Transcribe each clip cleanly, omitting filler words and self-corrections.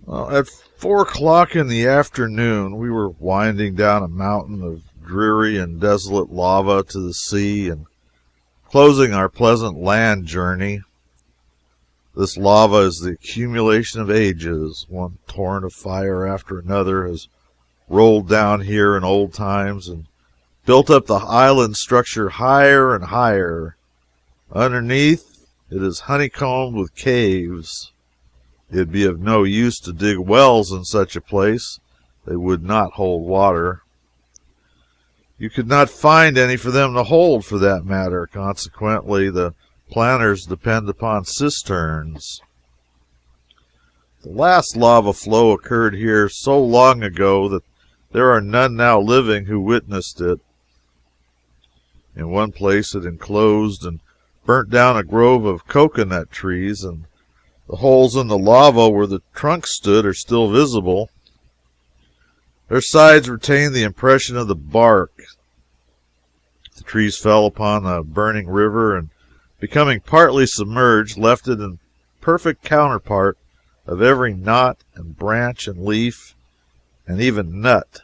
Well, at 4 o'clock in the afternoon, we were winding down a mountain of dreary and desolate lava to the sea and closing our pleasant land journey. This lava is the accumulation of ages. One torrent of fire after another has rolled down here in old times and built up the island structure higher and higher. Underneath, it is honeycombed with caves. It would be of no use to dig wells in such a place. They would not hold water. You could not find any for them to hold, for that matter. Consequently, the planters depend upon cisterns. The last lava flow occurred here so long ago that there are none now living who witnessed it. In one place it enclosed and burnt down a grove of coconut trees, and the holes in the lava where the trunks stood are still visible. Their sides retain the impression of the bark. The trees fell upon a burning river and, becoming partly submerged, left it in perfect counterpart of every knot and branch and leaf and even nut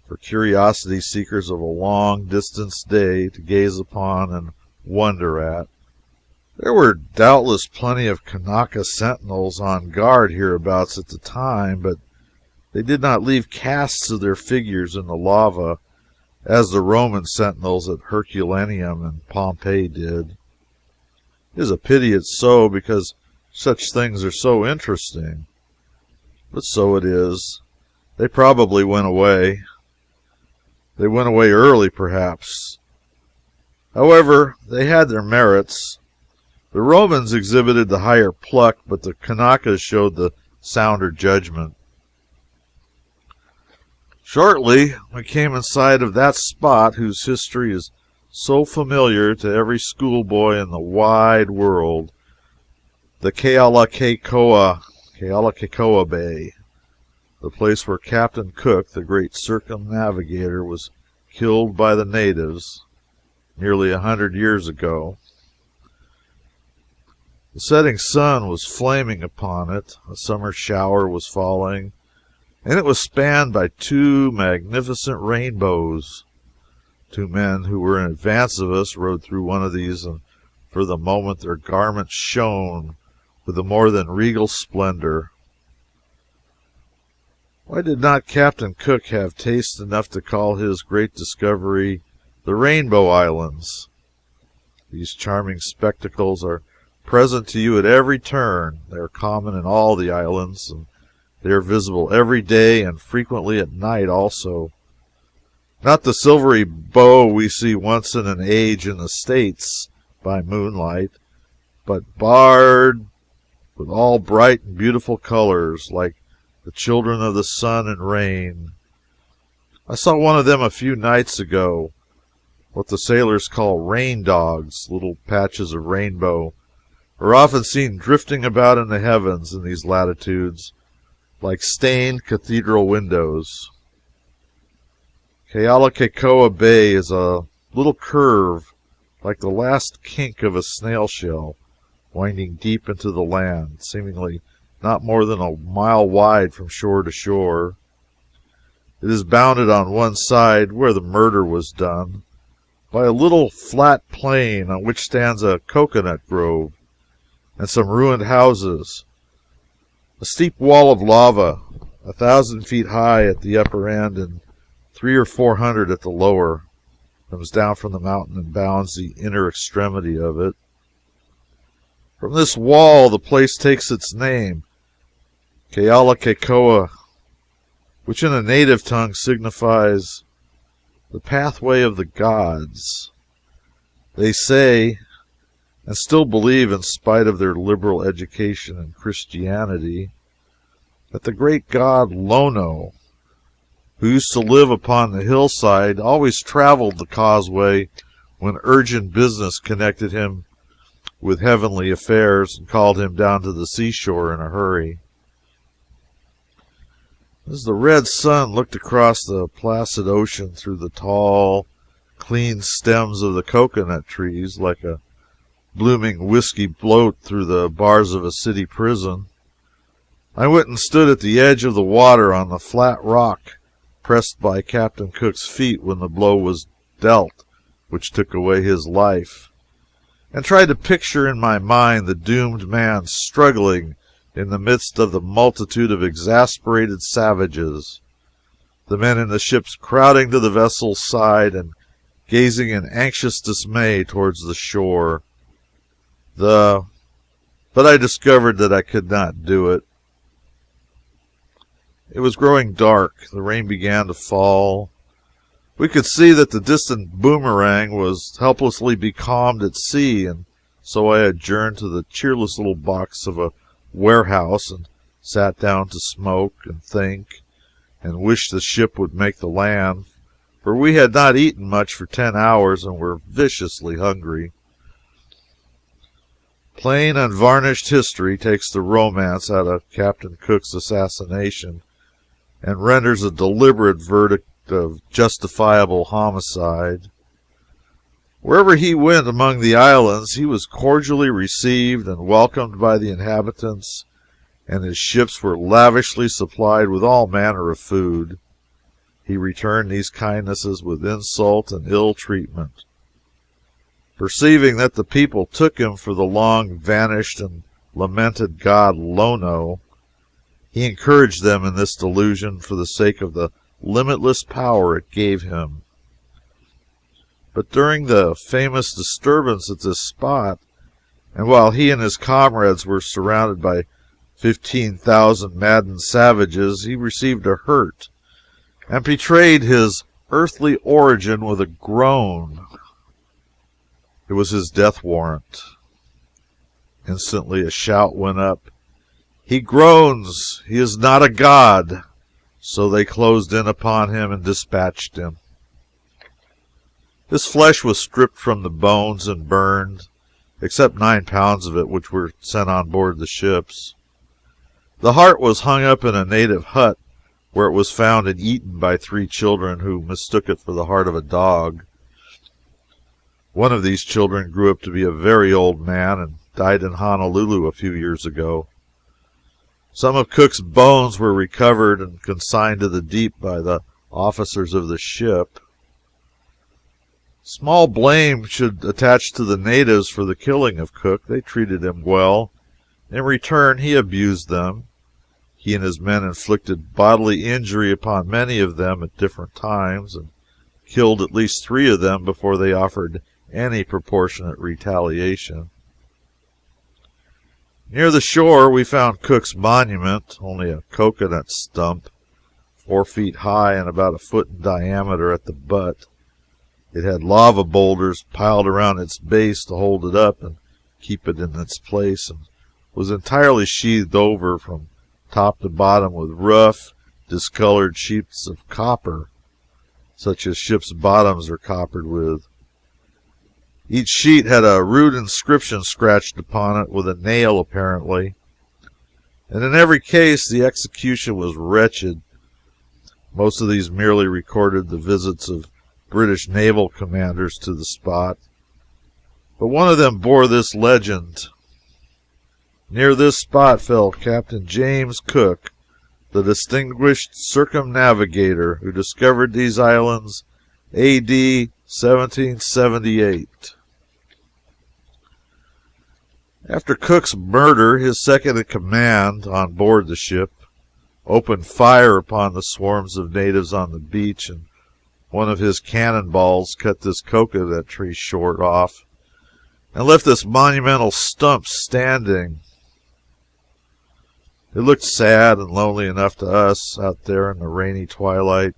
for curiosity seekers of a long distance day to gaze upon and wonder at. There were doubtless plenty of Kanaka sentinels on guard hereabouts at the time, but they did not leave casts of their figures in the lava as the Roman sentinels at Herculaneum and Pompeii did. It is a pity it's so, because such things are so interesting. But so it is. They probably went away. They went away early, perhaps. However, they had their merits. The Romans exhibited the higher pluck, but the Kanakas showed the sounder judgment. Shortly, we came in sight of that spot whose history is so familiar to every schoolboy in the wide world, the Kealakekua Bay, the place where Captain Cook, the great circumnavigator, was killed by the natives nearly 100 years ago. The setting sun was flaming upon it, a summer shower was falling, and it was spanned by two magnificent rainbows. Two men who were in advance of us rode through one of these, and for the moment their garments shone with a more than regal splendor. Why did not Captain Cook have taste enough to call his great discovery the Rainbow Islands? These charming spectacles are present to you at every turn. They are common in all the islands, and they are visible every day and frequently at night also. Not the silvery bow we see once in an age in the States by moonlight, but barred with all bright and beautiful colors, like the children of the sun and rain. I saw one of them a few nights ago, what the sailors call rain dogs. Little patches of rainbow are often seen drifting about in the heavens in these latitudes, like stained cathedral windows. Kealakekua Bay is a little curve, like the last kink of a snail shell, winding deep into the land, seemingly not more than a mile wide from shore to shore. It is bounded on one side, where the murder was done, by a little flat plain on which stands a coconut grove and some ruined houses. A steep wall of lava, 1,000 feet high at the upper end and 300 or 400 at the lower, comes down from the mountain and bounds the inner extremity of it. From this wall the place takes its name, Kealakekua, which in a native tongue signifies the pathway of the gods. They say, and still believe in spite of their liberal education and Christianity, that the great god Lono, who used to live upon the hillside, always traveled the causeway when urgent business connected him with heavenly affairs and called him down to the seashore in a hurry. As the red sun looked across the placid ocean through the tall, clean stems of the coconut trees, like a blooming whiskey bloat through the bars of a city prison, I went and stood at the edge of the water on the flat rock pressed by Captain Cook's feet when the blow was dealt which took away his life, and tried to picture in my mind the doomed man struggling in the midst of the multitude of exasperated savages, the men in the ships crowding to the vessel's side and gazing in anxious dismay towards the shore. But I discovered that I could not do it. It was growing dark. The rain began to fall. We could see that the distant Boomerang was helplessly becalmed at sea, and so I adjourned to the cheerless little box of a warehouse and sat down to smoke and think and wish the ship would make the land, for we had not eaten much for 10 hours and were viciously hungry. Plain, unvarnished history takes the romance out of Captain Cook's assassination and renders a deliberate verdict of justifiable homicide. Wherever he went among the islands, he was cordially received and welcomed by the inhabitants, and his ships were lavishly supplied with all manner of food. He returned these kindnesses with insult and ill treatment. Perceiving that the people took him for the long vanished and lamented god Lono, he encouraged them in this delusion for the sake of the limitless power it gave him. But during the famous disturbance at this spot, and while he and his comrades were surrounded by 15,000 maddened savages, he received a hurt and betrayed his earthly origin with a groan. It was his death warrant. Instantly a shout went up, "He groans! He is not a god!" So they closed in upon him and dispatched him. His flesh was stripped from the bones and burned, except 9 pounds of it which were sent on board the ships. The heart was hung up in a native hut, where it was found and eaten by 3 children who mistook it for the heart of a dog. One of these children grew up to be a very old man and died in Honolulu a few years ago. Some of Cook's bones were recovered and consigned to the deep by the officers of the ship. Small blame should attach to the natives for the killing of Cook. They treated him well. In return, he abused them. He and his men inflicted bodily injury upon many of them at different times, and killed at least 3 of them before they offered any proportionate retaliation. Near the shore, we found Cook's monument, only a coconut stump, 4 feet high and about a foot in diameter at the butt. It had lava boulders piled around its base to hold it up and keep it in its place, and was entirely sheathed over from top to bottom with rough, discolored sheets of copper, such as ships' bottoms are coppered with. Each sheet had a rude inscription scratched upon it with a nail, apparently, and in every case the execution was wretched. Most of these merely recorded the visits of British naval commanders to the spot, but one of them bore this legend: "Near this spot fell Captain James Cook, the distinguished circumnavigator who discovered these islands A.D. 1778. After Cook's murder, his second in command on board the ship opened fire upon the swarms of natives on the beach, and one of his cannon balls cut this coconut tree short off and left this monumental stump standing. It looked sad and lonely enough to us out there in the rainy twilight.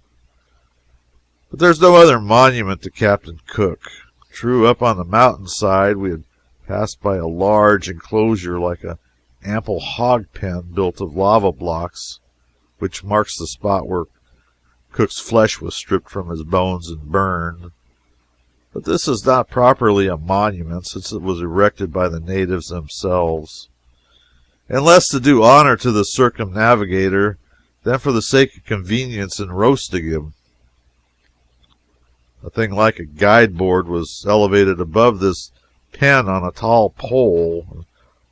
But there's no other monument to Captain Cook. True, up on the mountainside we had passed by a large enclosure like an ample hog pen built of lava blocks, which marks the spot where Cook's flesh was stripped from his bones and burned. But this is not properly a monument, since it was erected by the natives themselves, and less to do honor to the circumnavigator than for the sake of convenience in roasting him. A thing like a guide board was elevated above this pen on a tall pole.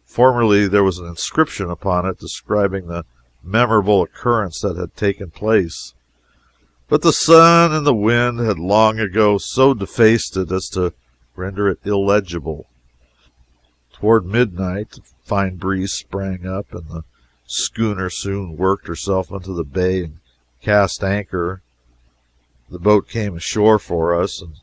Formerly there was an inscription upon it describing the memorable occurrence that had taken place, but the sun and the wind had long ago so defaced it as to render it illegible. Toward midnight, a fine breeze sprang up, and the schooner soon worked herself into the bay and cast anchor. The boat came ashore for us, and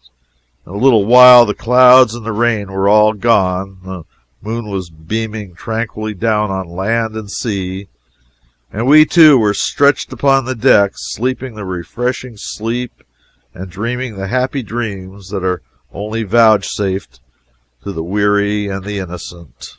in a little while the clouds and the rain were all gone. The moon was beaming tranquilly down on land and sea, and we too were stretched upon the decks, sleeping the refreshing sleep and dreaming the happy dreams that are only vouchsafed to the weary and the innocent.